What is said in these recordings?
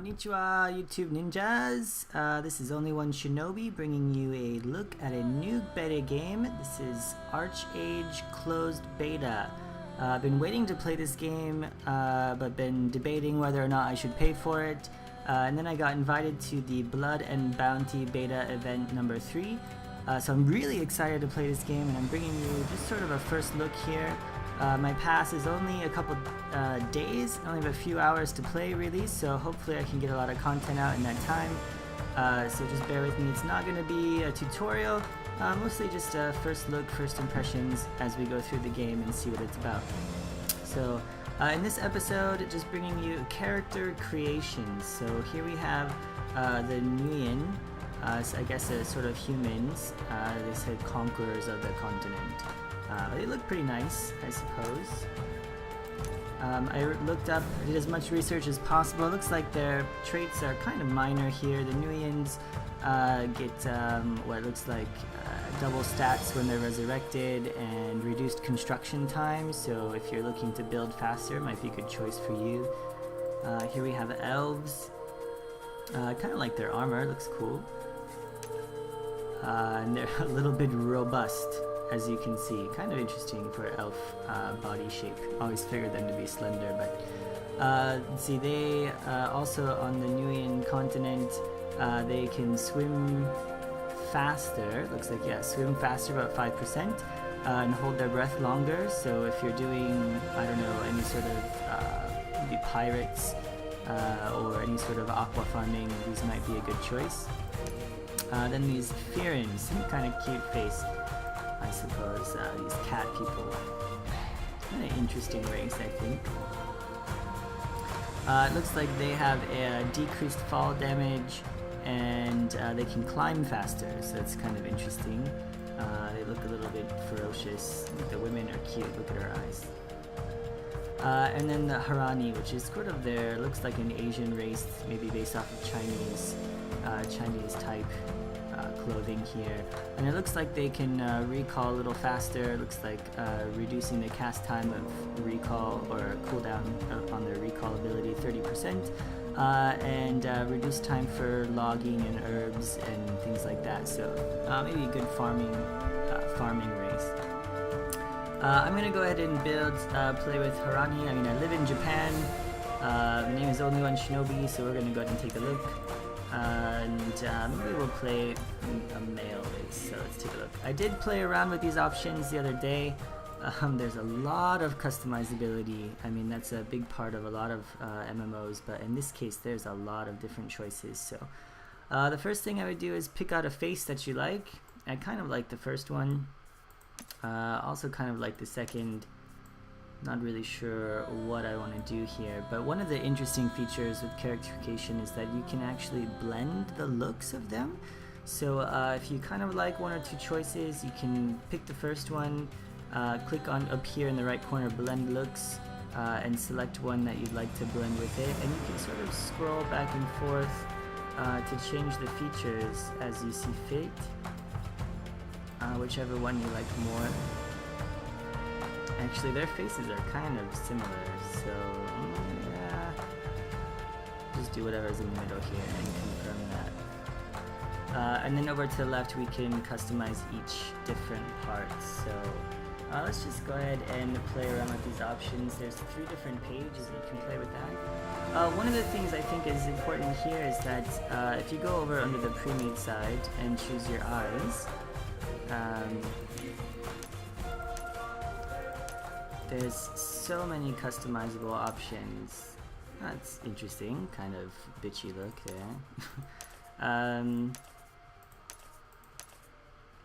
Konnichiwa, YouTube ninjas. This is OnlyOneShinobi bringing you a look at a new beta game. This is Archeage closed beta. I've been waiting to play this game, but been debating whether or not I should pay for it. And then I got invited to the Blood and Bounty beta event number 3. So I'm really excited to play this game, and I'm bringing you just sort of a first look here. My pass is only a couple days, I only have a few hours to play really, so hopefully I can get a lot of content out in that time. So just bear with me, it's not going to be a tutorial, mostly just a first look, first impressions as we go through the game and see what it's about. So in this episode, just bringing you character creations. So here we have the Nguyen, so I guess sort of humans, they said conquerors of the continent. They look pretty nice, I suppose. I looked up, did as much research as possible. It looks like their traits are kind of minor here. The Nguyens get what looks like double stats when they're resurrected and reduced construction time. So if you're looking to build faster, it might be a good choice for you. Here we have elves. Kind of like their armor, it looks cool. And they're a little bit robust, as you can see. Kind of interesting for elf body shape. Always figured them to be slender, but see, they also on the Nguyen continent, they can swim faster. Looks like, yeah, swim faster, about 5%, and hold their breath longer. So if you're doing, I don't know, any sort of maybe pirates or any sort of aqua farming, these might be a good choice. Then these Firins, some kind of cute face, I suppose. These cat people. Kind of interesting race, I think. It looks like they have a decreased fall damage, and they can climb faster, so it's kind of interesting. They look a little bit ferocious. The women are cute, look at her eyes. And then the Harani, which is sort of their, looks like an Asian race, maybe based off of Chinese type clothing here. And it looks like they can recall a little faster. It looks like reducing the cast time of recall or cooldown on their recall ability 30%, and reduced time for logging and herbs and things like that. So maybe a good farming race. I'm gonna go ahead and play with Harani. I mean, I live in Japan. The name is OnlyOneShinobi, so we're gonna go ahead and take a look. And maybe we'll play a male race, so let's take a look. I did play around with these options the other day. There's a lot of customizability. I mean, that's a big part of a lot of MMOs, but in this case there's a lot of different choices. So the first thing I would do is pick out a face that you like. I kind of like the first one, also kind of like the second. Not really sure what I want to do here, but one of the interesting features with characterification is that you can actually blend the looks of them. So if you kind of like one or two choices, you can pick the first one, click on up here in the right corner, blend looks, and select one that you'd like to blend with it, and you can sort of scroll back and forth to change the features as you see fit, whichever one you like more. Actually, their faces are kind of similar, so yeah, just do whatever's in the middle here and confirm that. And then over to the left, we can customize each different part. So let's just go ahead and play around with these options. There's 3 different pages that you can play with that. One of the things I think is important here is that if you go over under the pre-made side and choose your eyes, there's so many customizable options. That's interesting, kind of bitchy look there.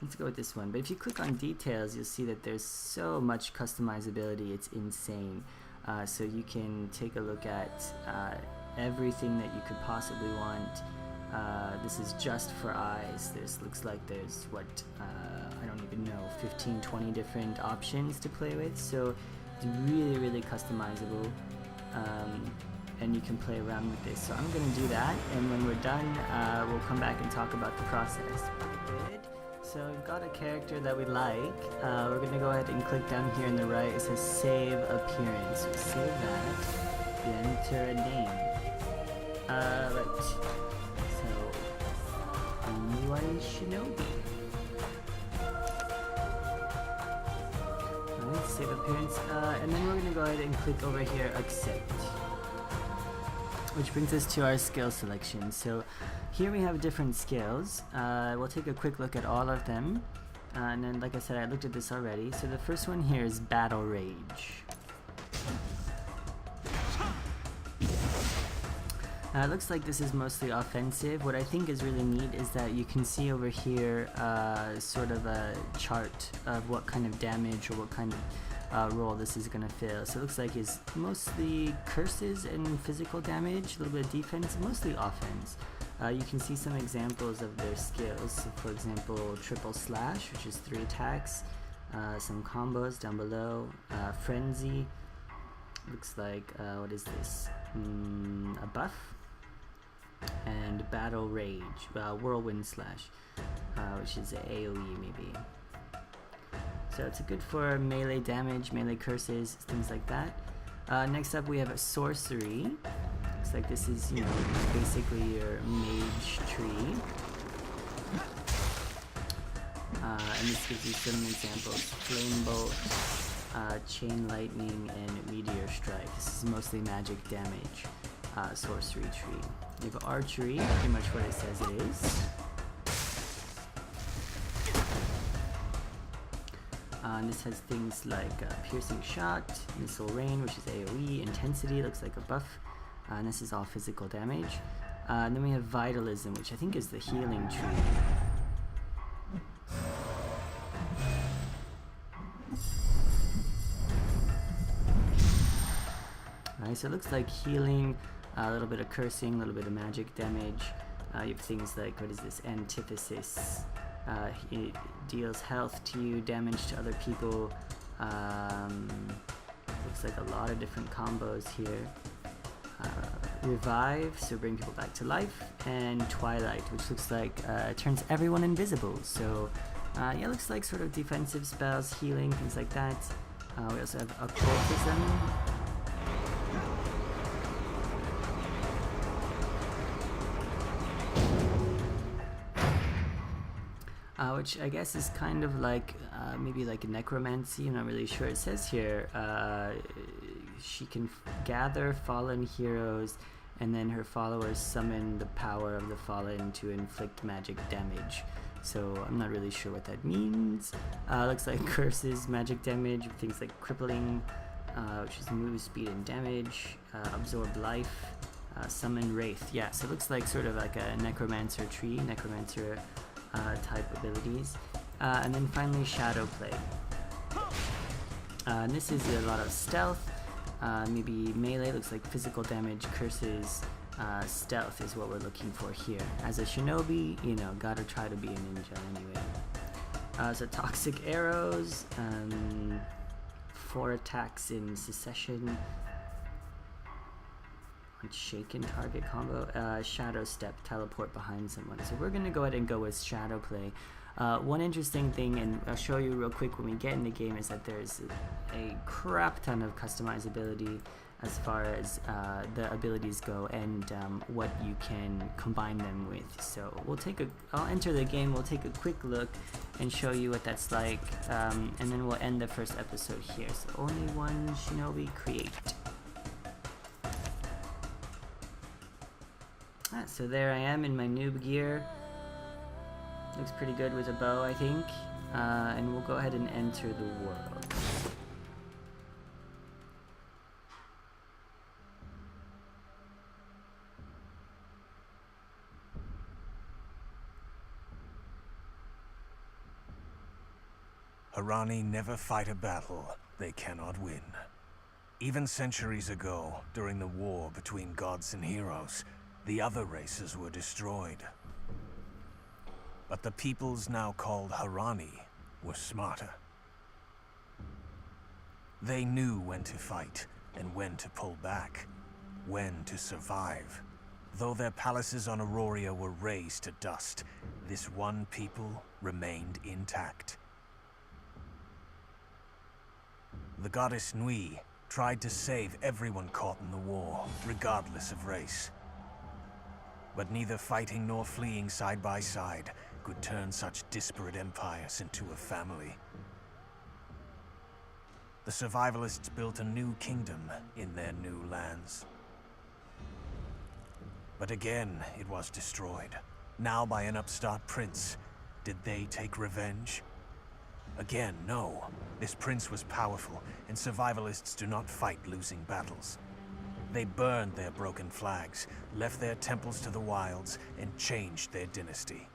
Let's go with this one. But if you click on details, you'll see that there's so much customizability, it's insane. So you can take a look at everything that you could possibly want. This is just for eyes. Looks like there's what, I don't even know, 15, 20 different options to play with. So it's really, really customizable, and you can play around with this. So I'm going to do that, and when we're done, we'll come back and talk about the process. Good. So we've got a character that we like. We're going to go ahead and click down here on the right. It says Save Appearance. So save that, enter a name. Right. So, OnlyOneShinobi. Alright, save appearance. And then we're gonna go ahead and click over here, accept. Which brings us to our skill selection. So here we have different skills. We'll take a quick look at all of them. And then, like I said, I looked at this already. So the first one here is Battle Rage. It looks like this is mostly offensive. What I think is really neat is that you can see over here sort of a chart of what kind of damage or what kind of role this is going to fill. So it looks like it's mostly curses and physical damage, a little bit of defense, mostly offense. You can see some examples of their skills. So for example, triple slash, which is 3 attacks, some combos down below, frenzy, looks like, what is this, a buff, and battle rage, whirlwind slash, which is AoE maybe. So it's good for melee damage, melee curses, things like that. Next up we have a sorcery. Looks like this is, you know, basically your mage tree. And this gives you some examples: flame bolt, chain lightning, and meteor strike. This is mostly magic damage. Sorcery tree. You have archery, pretty much what it says it is. And this has things like piercing shot, missile rain, which is AoE, intensity, looks like a buff, and this is all physical damage. And then we have vitalism, which I think is the healing tree. Alright, so it looks like healing, a little bit of cursing, a little bit of magic damage. You have things like, what is this, antithesis. It deals health to you, damage to other people. Looks like a lot of different combos here. Revive, so bring people back to life, and Twilight, which looks like turns everyone invisible. So yeah, looks like sort of defensive spells, healing, things like that. We also have occultism. Which I guess is kind of like maybe like necromancy. I'm not really sure. It says here she can gather fallen heroes, and then her followers summon the power of the fallen to inflict magic damage. So I'm not really sure what that means. Looks like curses, magic damage, things like crippling, which is move, speed, and damage. Absorb life, summon wraith. Yeah, so it looks like sort of like a necromancer tree, necromancer type abilities. And then finally shadow play. And this is a lot of stealth, maybe melee, looks like physical damage, curses, stealth is what we're looking for here. As a shinobi, you know, gotta try to be a ninja anyway. So toxic arrows, 4 attacks in succession, shaken target combo, shadow step, teleport behind someone. So we're gonna go ahead and go with shadow play. One interesting thing, and I'll show you real quick when we get in the game, is that there's a crap ton of customizability as far as the abilities go, and what you can combine them with. So I'll enter the game, we'll take a quick look and show you what that's like, and then we'll end the first episode here. So OnlyOneShinobi create. So there I am in my noob gear. Looks pretty good with a bow, I think. And we'll go ahead and enter the world. Harani never fight a battle they cannot win. Even centuries ago, during the war between gods and heroes, the other races were destroyed. But the peoples now called Harani were smarter. They knew when to fight and when to pull back, when to survive. Though their palaces on Auroria were razed to dust, this one people remained intact. The goddess Nui tried to save everyone caught in the war, regardless of race. But neither fighting nor fleeing side by side could turn such disparate empires into a family. The survivalists built a new kingdom in their new lands. But again, it was destroyed, now by an upstart prince. Did they take revenge? Again, no. This prince was powerful, and survivalists do not fight losing battles. They burned their broken flags, left their temples to the wilds, and changed their dynasty.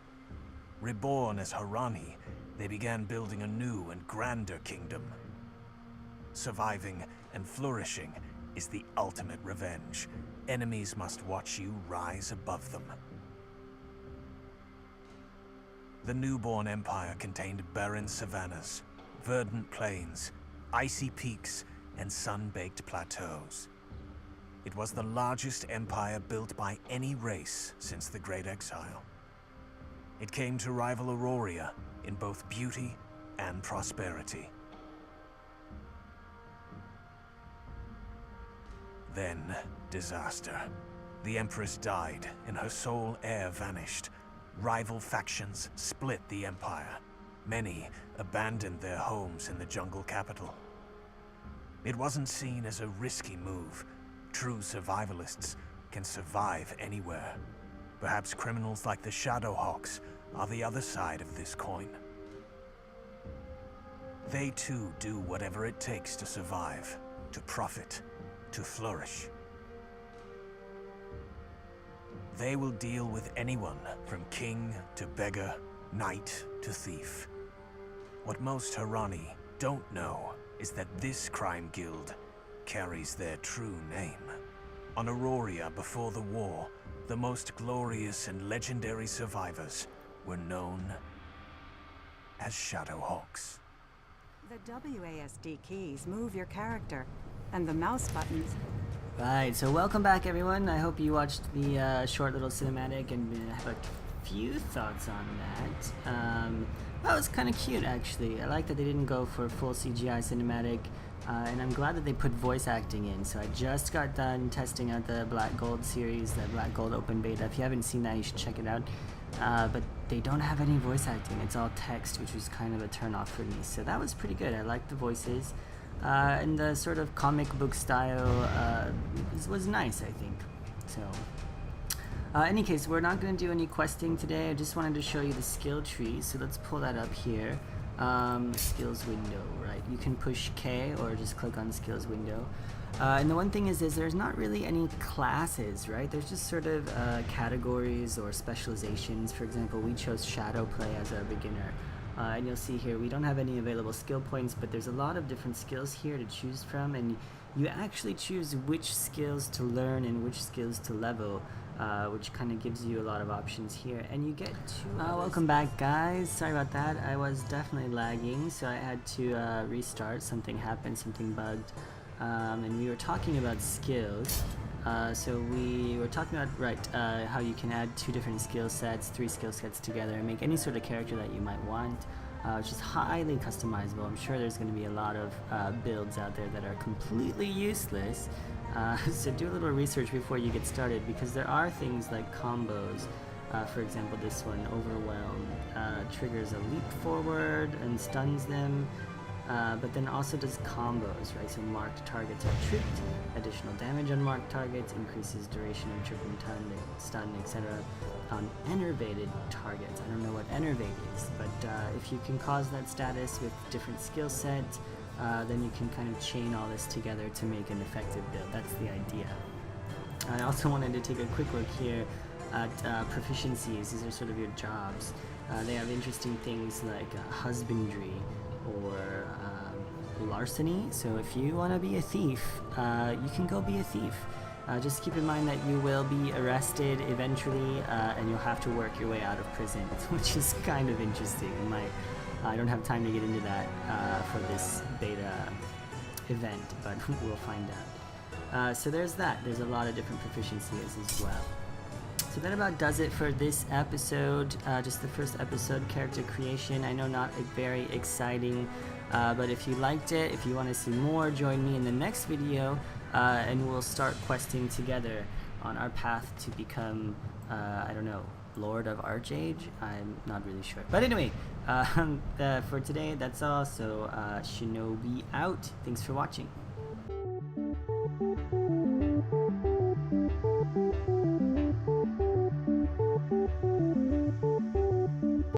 Reborn as Harani, they began building a new and grander kingdom. Surviving and flourishing is the ultimate revenge. Enemies must watch you rise above them. The newborn empire contained barren savannas, verdant plains, icy peaks, and sun-baked plateaus. It was the largest empire built by any race since the Great Exile. It came to rival Auroria in both beauty and prosperity. Then, disaster. The Empress died, and her sole heir vanished. Rival factions split the empire. Many abandoned their homes in the jungle capital. It wasn't seen as a risky move. True survivalists can survive anywhere. Perhaps criminals like the Shadowhawks are the other side of this coin. They too do whatever it takes to survive, to profit, to flourish. They will deal with anyone from king to beggar, knight to thief. What most Harani don't know is that this crime guild carries their true name. On Auroria before the war, the most glorious and legendary survivors were known as Shadowhawks. The WASD keys move your character, and the mouse buttons... Right, so welcome back everyone. I hope you watched the short little cinematic and have a few thoughts on that. That was kind of cute actually. I like that they didn't go for full CGI cinematic, and I'm glad that they put voice acting in. So I just got done testing out the Black Gold series, the Black Gold open beta. If you haven't seen that, you should check it out. But they don't have any voice acting. It's all text, which was kind of a turn off for me. So that was pretty good. I liked the voices. And the sort of comic book style was nice, I think. So, any case, we're not going to do any questing today. I just wanted to show you the skill tree. So let's pull that up here. Skills window, right? You can push K or just click on skills window. And the one thing is there's not really any classes, right? There's just sort of categories or specializations. For example, we chose Shadow Play as our beginner. And you'll see here we don't have any available skill points, but there's a lot of different skills here to choose from, and you actually choose which skills to learn and which skills to level, which kind of gives you a lot of options here. And you get to welcome back guys. Sorry about that, I was definitely lagging, so I had to restart. Something happened, something bugged, and we were talking about skills. So we were talking about, how you can add 2 different skill sets, 3 skill sets together and make any sort of character that you might want, which is highly customizable. I'm sure there's going to be a lot of builds out there that are completely useless, so do a little research before you get started, because there are things like combos. For example, this one, Overwhelm, triggers a leap forward and stuns them. But then also does combos, right? So marked targets are tripped, additional damage on marked targets, increases duration of trip and stun, etc. on enervated targets. I don't know what enervate is, but if you can cause that status with different skill sets, then you can kind of chain all this together to make an effective build. That's the idea. I also wanted to take a quick look here at proficiencies. These are sort of your jobs. They have interesting things like husbandry, or larceny. So if you want to be a thief, you can go be a thief. Just keep in mind that you will be arrested eventually, and you'll have to work your way out of prison, which is kind of interesting. I don't have time to get into that for this beta event, but we'll find out. So there's that. There's a lot of different proficiencies as well. So that about does it for this episode, just the first episode, character creation. I know not very exciting, but if you liked it, if you want to see more, join me in the next video, and we'll start questing together on our path to become I don't know, Lord of Archeage? I'm not really sure. But anyway, for today, that's all. So Shinobi out. Thanks for watching.